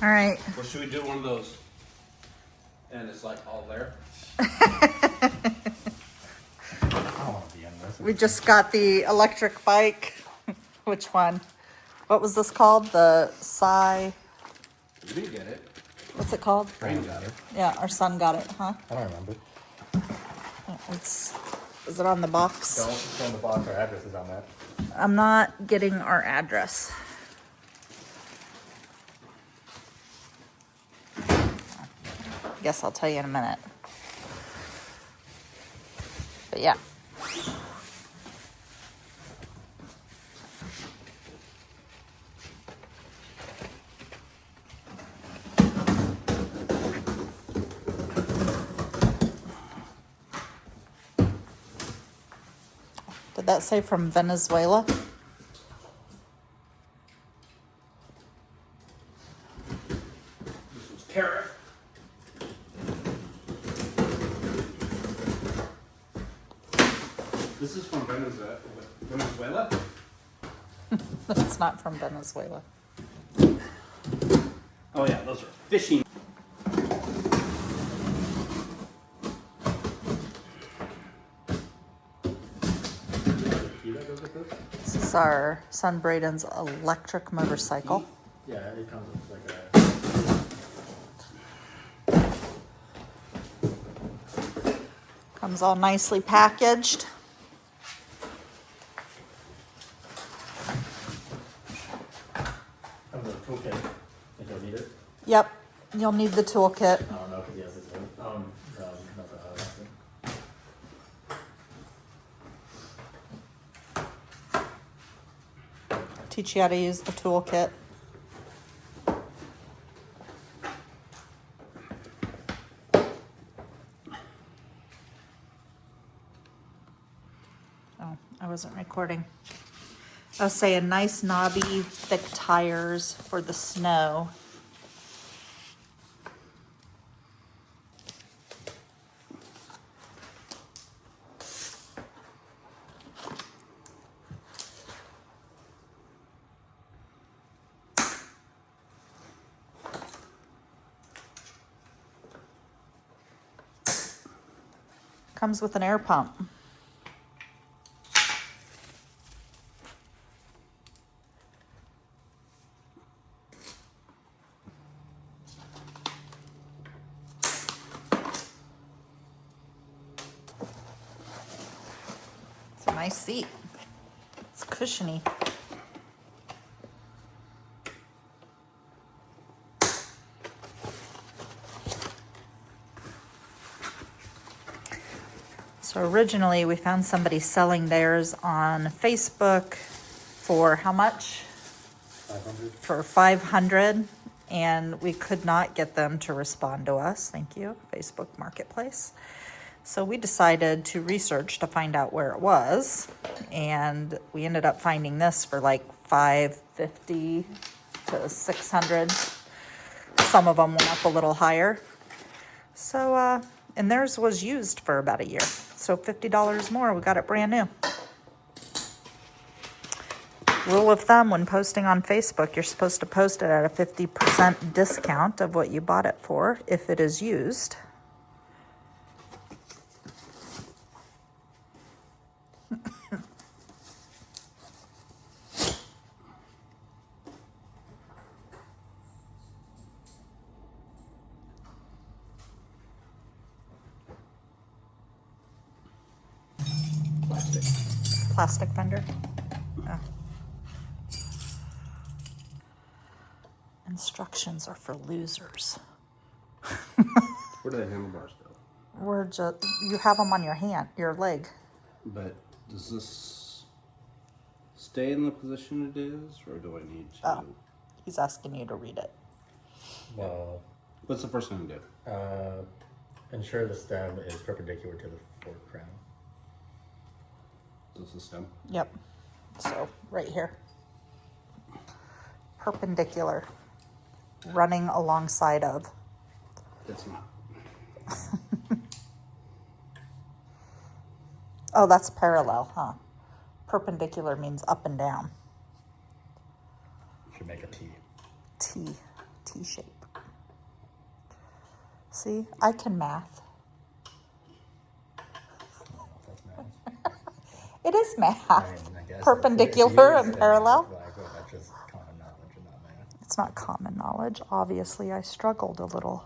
All right. Or should we do one of those? And it's like all there. I don't want to be in this. We just got the electric bike. Which one? What was this called? The You didn't get it. What's it called? Rain got it. Yeah, our son got it, huh? I don't remember. Is it on the box? Don't show the box. Our address is on that. I'm not getting our address. Guess I'll tell you in a minute. But yeah. Did that say from Venezuela? This was carrot. This is from Venezuela? It's not from Venezuela. Oh yeah, those are fishing. This is our son Braden's electric motorcycle. Yeah, it comes with like a... Comes all nicely packaged. Comes with a toolkit. Think you'll need it? Yep, you'll need the toolkit. I don't know because he has his own. No, that's what I was asking. Teach you how to use the toolkit. Oh, I wasn't recording. I was saying nice knobby, thick tires for the snow. Comes with an air pump. It's a nice seat. It's cushiony. So originally we found somebody selling theirs on Facebook for how much? 500. For 500, and we could not get them to respond to us. Thank you, Facebook Marketplace. So we decided to research to find out where it was, and we ended up finding this for like $550 to $600. Some of them went up a little higher. So, and theirs was used for about a year. So $50 more, we got it brand new. Rule of thumb when posting on Facebook, you're supposed to post it at a 50% discount of what you bought it for if it is used. Plastic fender. Oh. Instructions are for losers. Where do the handlebars go? We're just, you have them on your hand, your leg. But does this stay in the position it is, or do I need to? Oh, he's asking you to read it. Well, What's the first thing to do? ensure the stem is perpendicular to the fork crown. Is this the stem? Yep. So right here. Perpendicular. Running alongside of. It's not. Oh, that's parallel, huh? Perpendicular means up and down. Should make a T. T. T shape. See, I can math. That's math. It is math. I guess Perpendicular it's and math, parallel. like, well, that's just common knowledge and not math. It's not common knowledge. Obviously, I struggled a little.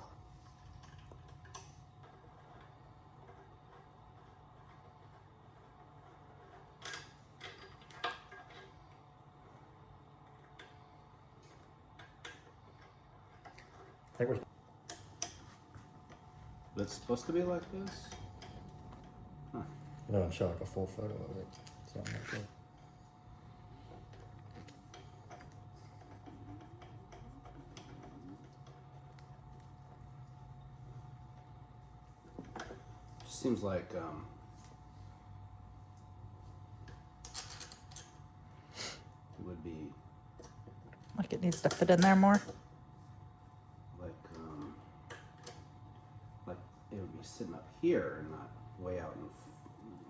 I think we're It's supposed to be like this? Huh. They don't show like a full photo of it, so I'm not sure. Just seems like it would be Like it needs to fit in there more. like it would be sitting up here and not way out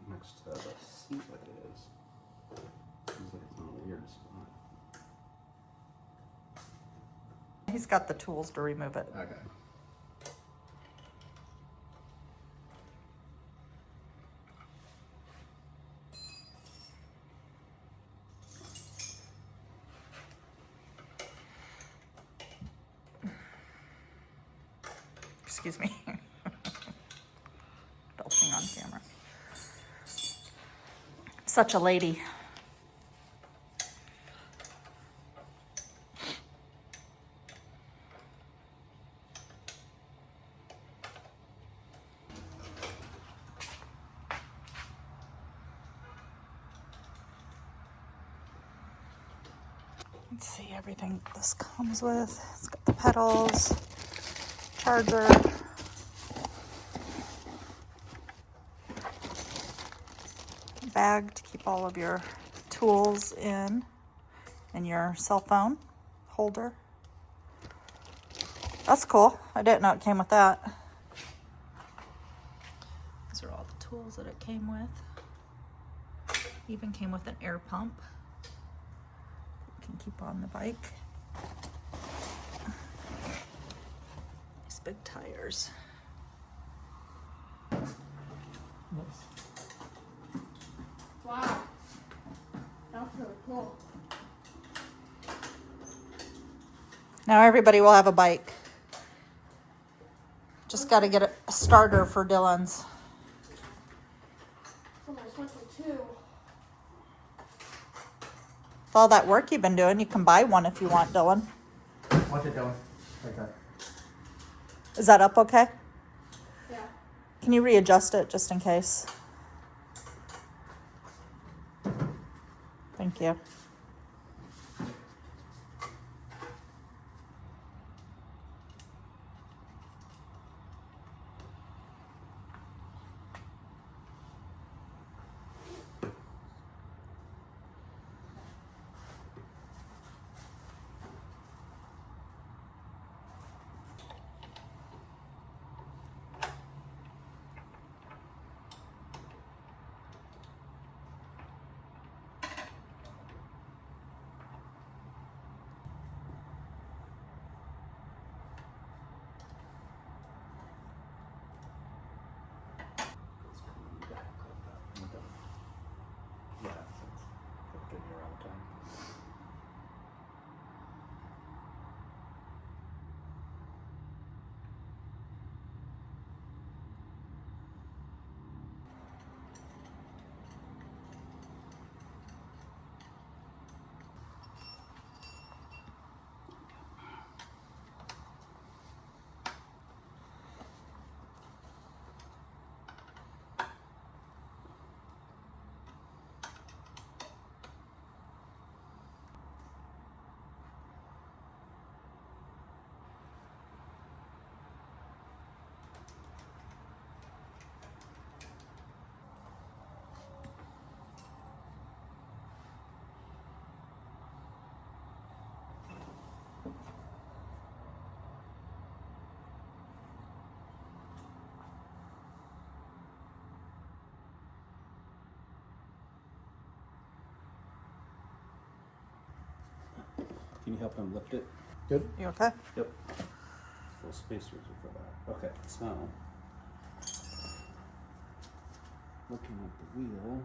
next to the seat like it is. Seems like it's a little weird spot. He's got the tools to remove it. Okay. Excuse me. Belching on camera. Such a lady. Let's see everything this comes with. It's got the pedals, charger, bag to keep all of your tools in, and your cell phone holder. That's cool. I didn't know it came with that. These are all the tools that it came with. Even came with an air pump. You can keep on the bike. These big tires. Wow. That's really cool. Now everybody will have a bike. Just got to get a starter for Dylan's. Almost went to 2. With all that work you've been doing, you can buy one if you want, Dylan. What's it doing? Okay. Is that up okay? Yeah. Can you readjust it just in case? Thank you. It's coming back like that. Okay. Yeah, it's getting you around the time. Can you help him lift it? Good. You okay? Yep. Full spacers are for that. Okay, so looking at the wheel,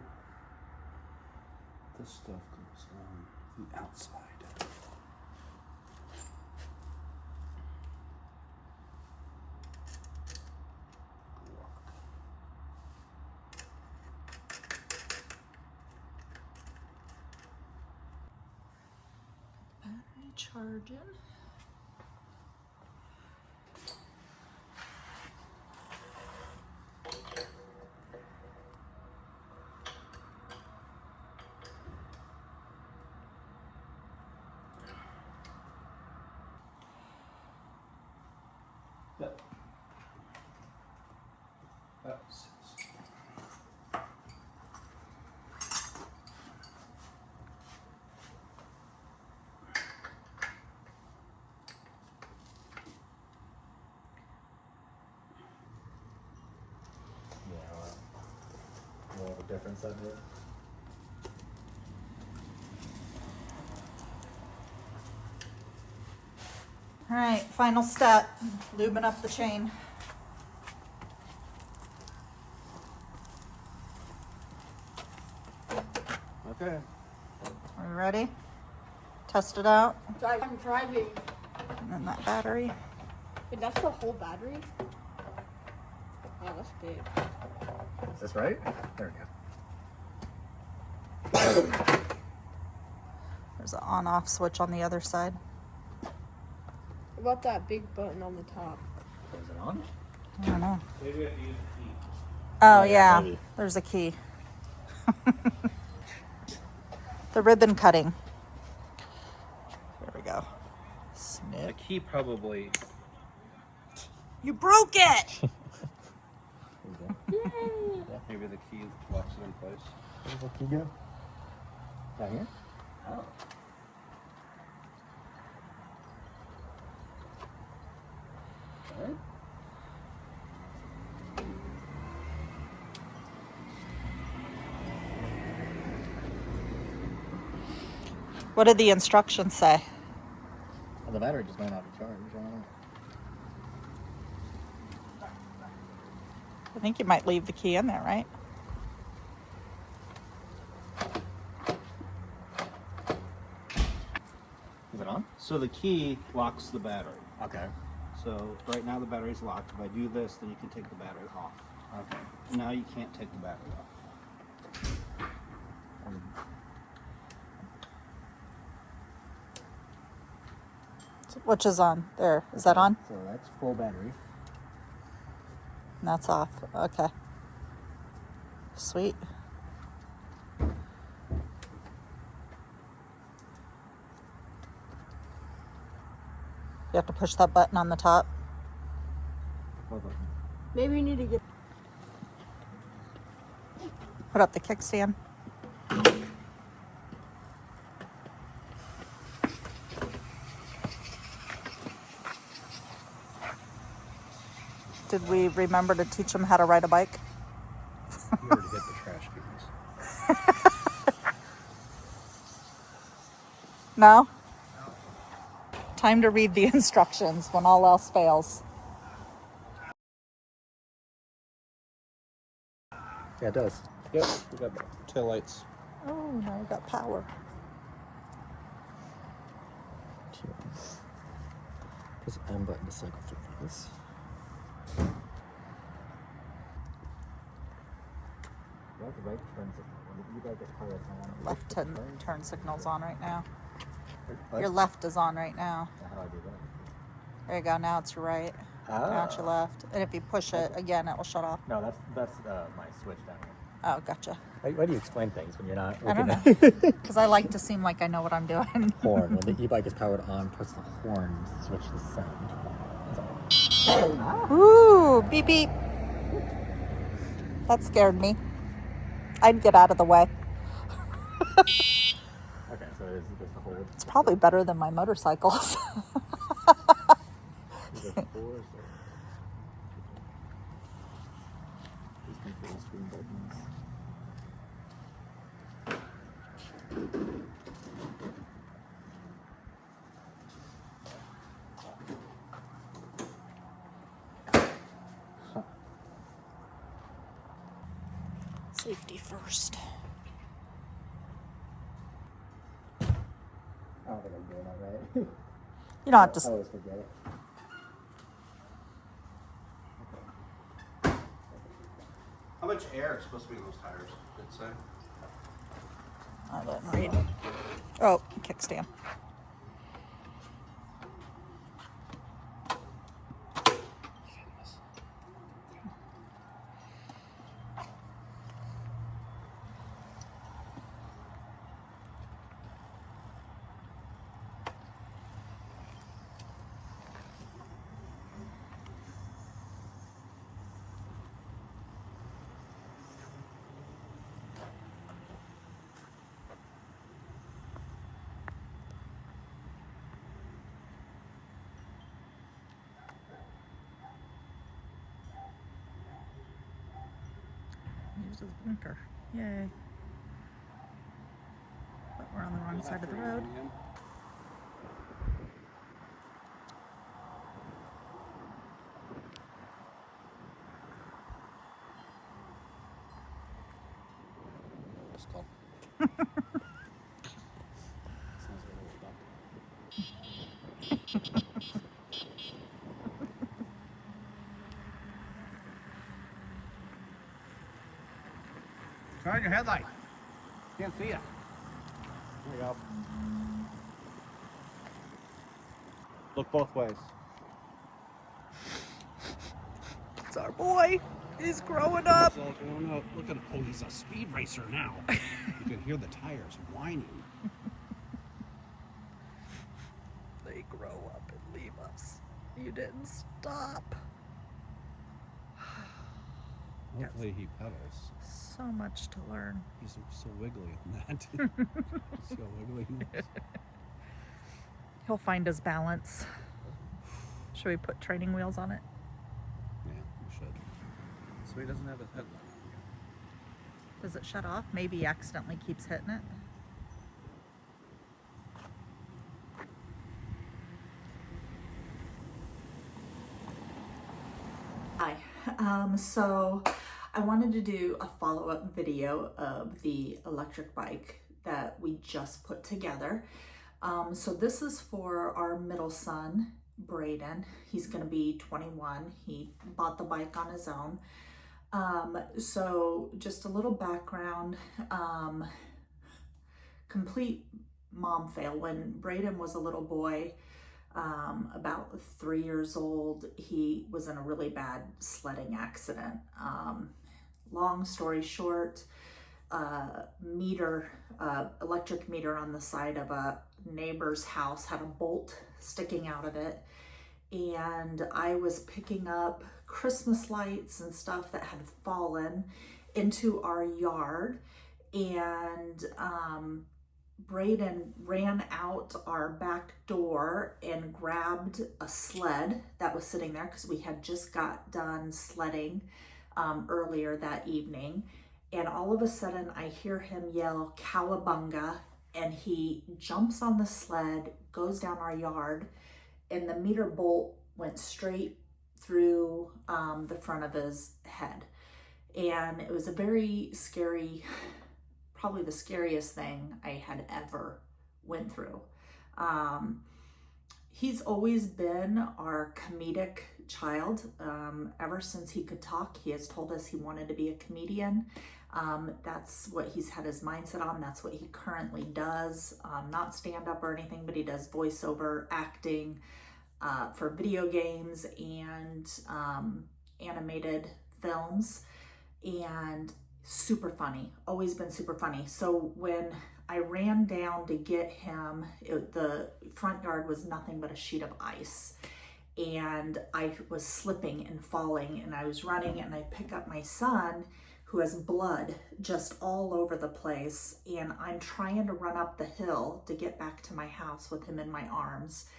this stuff goes on the outside. Battery charging. Yep. That's Yeah. More of a difference that made. All right, final step, lubing up the chain. okay. Are you ready? Test it out. I'm driving. And then that battery. Wait, that's the whole battery? Wow, that's big. Is this right? There we go. There's an on-off switch on the other side. What about that big button on the top? Is it on? I don't know. Maybe we have to use the key. Oh, yeah, yeah, maybe. there's a key. The ribbon cutting. There we go. The Snip. key probably. You broke it! Maybe the key locks it in place. Where's the key go? Down here? Oh. Alright. What did the instructions say? Well, the battery just might not be charged. I don't know. I think you might leave the key in there, right? Is it on? So the key locks the battery. Okay. So right now the battery's locked. If I do this, then you can take the battery off. Okay. Now you can't take the battery off. Which is on? There. Is that on? So that's full battery. And that's off. Okay. Sweet. You have to push that button on the top. What button? Maybe you need to get. Put up the kickstand. Did we remember to teach them how to ride a bike? You already hit the trash cans. No? Time to read the instructions when all else fails. Yeah, it does. Yep, we got tail lights. Oh, now we got power. Press the M button to cycle through this. Well, the right turn signal. When you guys get car lights on, Left turn signal's on right now. What? Your left is on right now. How do I do that? There you go. Now it's your right. Now it's your left. And if you push it again, it will shut off. No, that's my switch down here. Oh, gotcha. Why do you explain things when you're not I don't looking know. at Because I like to seem like I know what I'm doing. horn? When the e-bike is powered on, press the horn to switch the sound. That's all. Ooh, beep beep. That scared me. I'd get out of the way. Okay, so it is just the hold. It's probably better than my motorcycles. Is it 4 or so? These control screen buttons. Safety first. I don't think I'm doing that right. You don't have I to. always forget it. How much air is supposed to be in those tires? Did it say? I didn't read. Oh, kickstand. Uses blinker. Yay. But we're on the wrong side of the road. It's called. Sounds like a little duck. Turn on your headlight. Can't see it. There you go. Look both ways. It's our boy. He's growing up. So, oh no, look at him. Oh, he's a speed racer now. You can hear the tires whining. They grow up and leave us. You didn't stop. Hopefully he pedals. So much to learn. He's so wiggly on that. See how wiggly he is? He'll find his balance. Should we put training wheels on it? Yeah, we should. So he doesn't have his headlight on yet. Does it shut off? Maybe he accidentally keeps hitting it. Hi. So I wanted to do a follow-up video of the electric bike that we just put together. So this is for our middle son, Braden. He's gonna be 21. He bought the bike on his own. So just a little background, complete mom fail. When Braden was a little boy, about 3 years old, he was in a really bad sledding accident. Long story short, electric meter on the side of a neighbor's house had a bolt sticking out of it, and I was picking up Christmas lights and stuff that had fallen into our yard, and Braden ran out our back door and grabbed a sled that was sitting there because we had just got done sledding earlier that evening. And all of a sudden I hear him yell cowabunga, and he jumps on the sled, goes down our yard, and the meter bolt went straight through the front of his head. And it was a very scary, probably the scariest thing I had ever went through. He's always been our comedic child. Ever since he could talk, he has told us he wanted to be a comedian. That's what he's had his mindset on. That's what he currently does. Not stand-up or anything, but he does voiceover acting for video games and animated films, and super funny, always been super funny. So when I ran down to get him, the front yard was nothing but a sheet of ice, and I was slipping and falling, and I was running, and I pick up my son who has blood just all over the place, and I'm trying to run up the hill to get back to my house with him in my arms,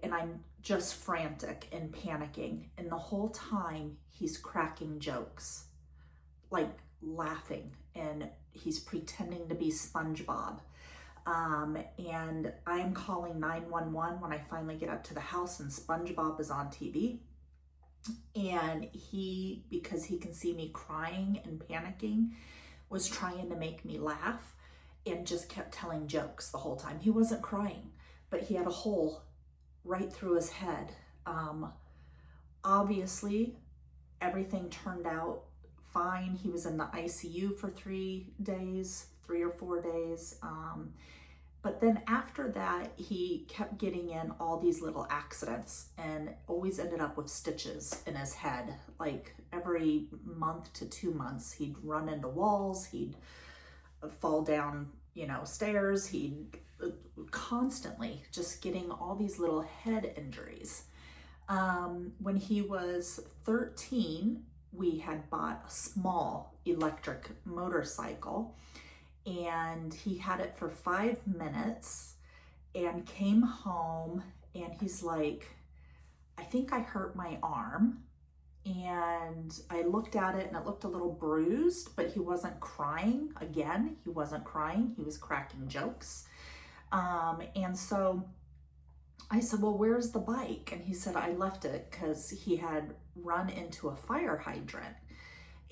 and I'm just frantic and panicking, and the whole time he's cracking jokes, like laughing, and he's pretending to be SpongeBob. And I'm calling 911 when I finally get up to the house, and SpongeBob is on TV. And he, because he can see me crying and panicking, was trying to make me laugh and just kept telling jokes the whole time. He wasn't crying, but he had a hole right through his head. Obviously, everything turned out fine. He was in the ICU for 3 or 4 days. But then after that, he kept getting in all these little accidents and always ended up with stitches in his head. Like every month to 2 months, he'd run into walls, he'd fall down, stairs, he'd constantly just getting all these little head injuries. When he was 13, we had bought a small electric motorcycle, and he had it for 5 minutes and came home, and he's like, I think I hurt my arm. And I looked at it and it looked a little bruised, but he wasn't crying. Again, he wasn't crying. He was cracking jokes. And so I said, well, where's the bike? And he said, I left it because he had run into a fire hydrant.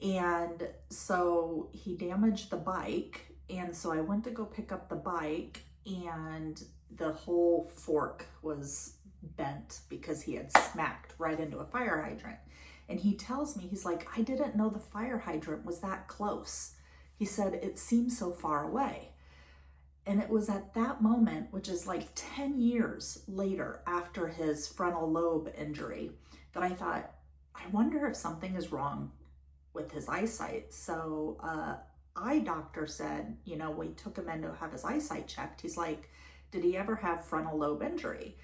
And so he damaged the bike. And so I went to go pick up the bike, and the whole fork was bent because he had smacked right into a fire hydrant. And he tells me, he's like, I didn't know the fire hydrant was that close. He said, it seemed so far away. And it was at that moment, which is like 10 years later after his frontal lobe injury, that I thought, I wonder if something is wrong with his eyesight. So eye doctor said, we took him in to have his eyesight checked. He's like, did he ever have frontal lobe injury?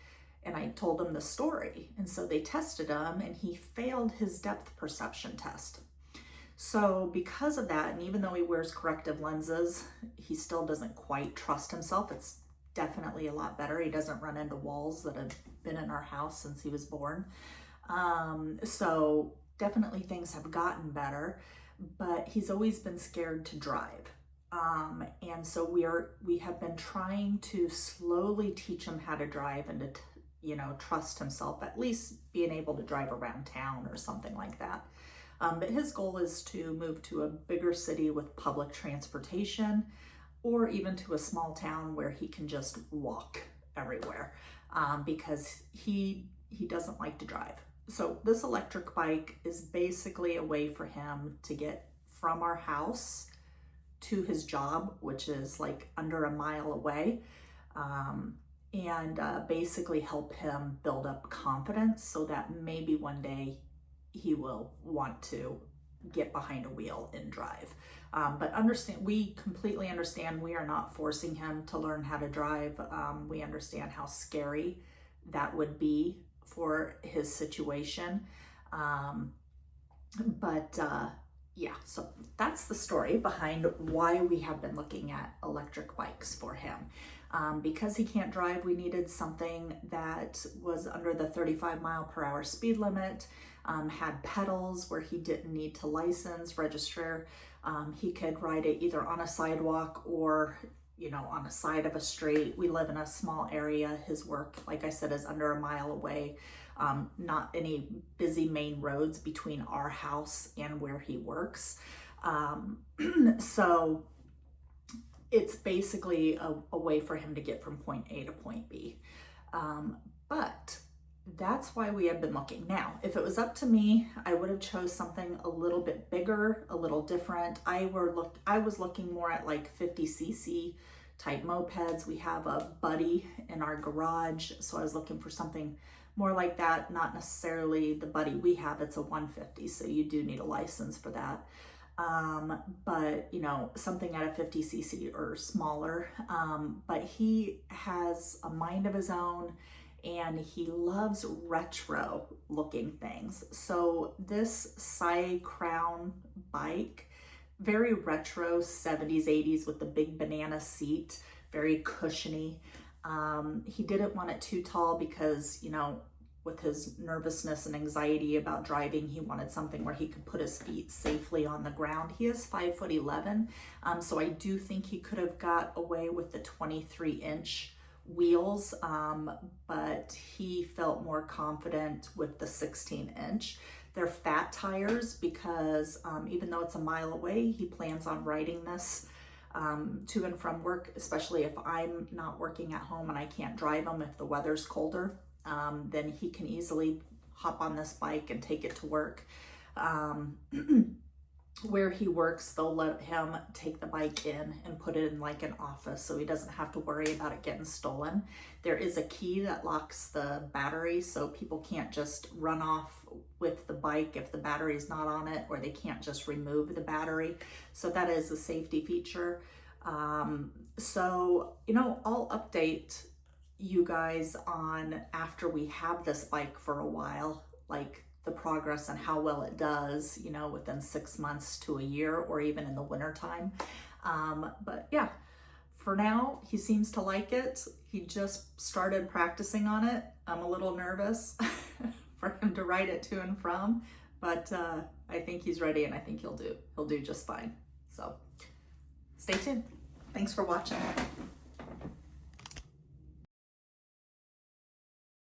And I told him the story. And so they tested him, and he failed his depth perception test. So because of that, and even though he wears corrective lenses, he still doesn't quite trust himself. It's definitely a lot better. He doesn't run into walls that have been in our house since he was born. So definitely things have gotten better, but he's always been scared to drive. And so we have been trying to slowly teach him how to drive and to trust himself, at least being able to drive around town or something like that. But his goal is to move to a bigger city with public transportation, or even to a small town where he can just walk everywhere, because he doesn't like to drive. So this electric bike is basically a way for him to get from our house to his job, which is like under a mile away, and basically help him build up confidence so that maybe one day he will want to get behind a wheel and drive. But we completely understand we are not forcing him to learn how to drive. We understand how scary that would be for his situation. Yeah, so that's the story behind why we have been looking at electric bikes for him. Because he can't drive, we needed something that was under the 35-mile-per-hour speed limit, had pedals where he didn't need to register. He could ride it either on a sidewalk or on a side of a street. We live in a small area. His work, like I said, is under a mile away. Not any busy main roads between our house and where he works. So it's basically a way for him to get from point A to point B. But that's why we have been looking. Now, if it was up to me, I would have chose something a little bit bigger, a little different. I was looking more at like 50cc type mopeds. We have a Buddy in our garage, so I was looking for something more like that, not necessarily the Buddy we have. It's a 150, so you do need a license for that. But something at a 50cc or smaller. But he has a mind of his own, and he loves retro looking things. So this CyCrown bike, very retro 70s, 80s with the big banana seat, very cushiony. He didn't want it too tall because, with his nervousness and anxiety about driving, he wanted something where he could put his feet safely on the ground. He is 5'11", so I do think he could have got away with the 23-inch wheels, but he felt more confident with the 16-inch. They're fat tires because even though it's a mile away, he plans on riding this to and from work, especially if I'm not working at home and I can't drive him if the weather's colder. Then he can easily hop on this bike and take it to work. Where he works, they'll let him take the bike in and put it in like an office so he doesn't have to worry about it getting stolen. There is a key that locks the battery so people can't just run off with the bike if the battery's not on it, or they can't just remove the battery. So that is a safety feature. So, you know, I'll update you guys on after we have this bike for a while, like the progress and how well it does, you know, within 6 months to a year, or even in the winter time. But yeah, for now, he seems to like it. He just started practicing on it. I'm a little nervous for him to ride it to and from, but I think he's ready, and I think he'll do just fine. So stay tuned. Thanks for watching.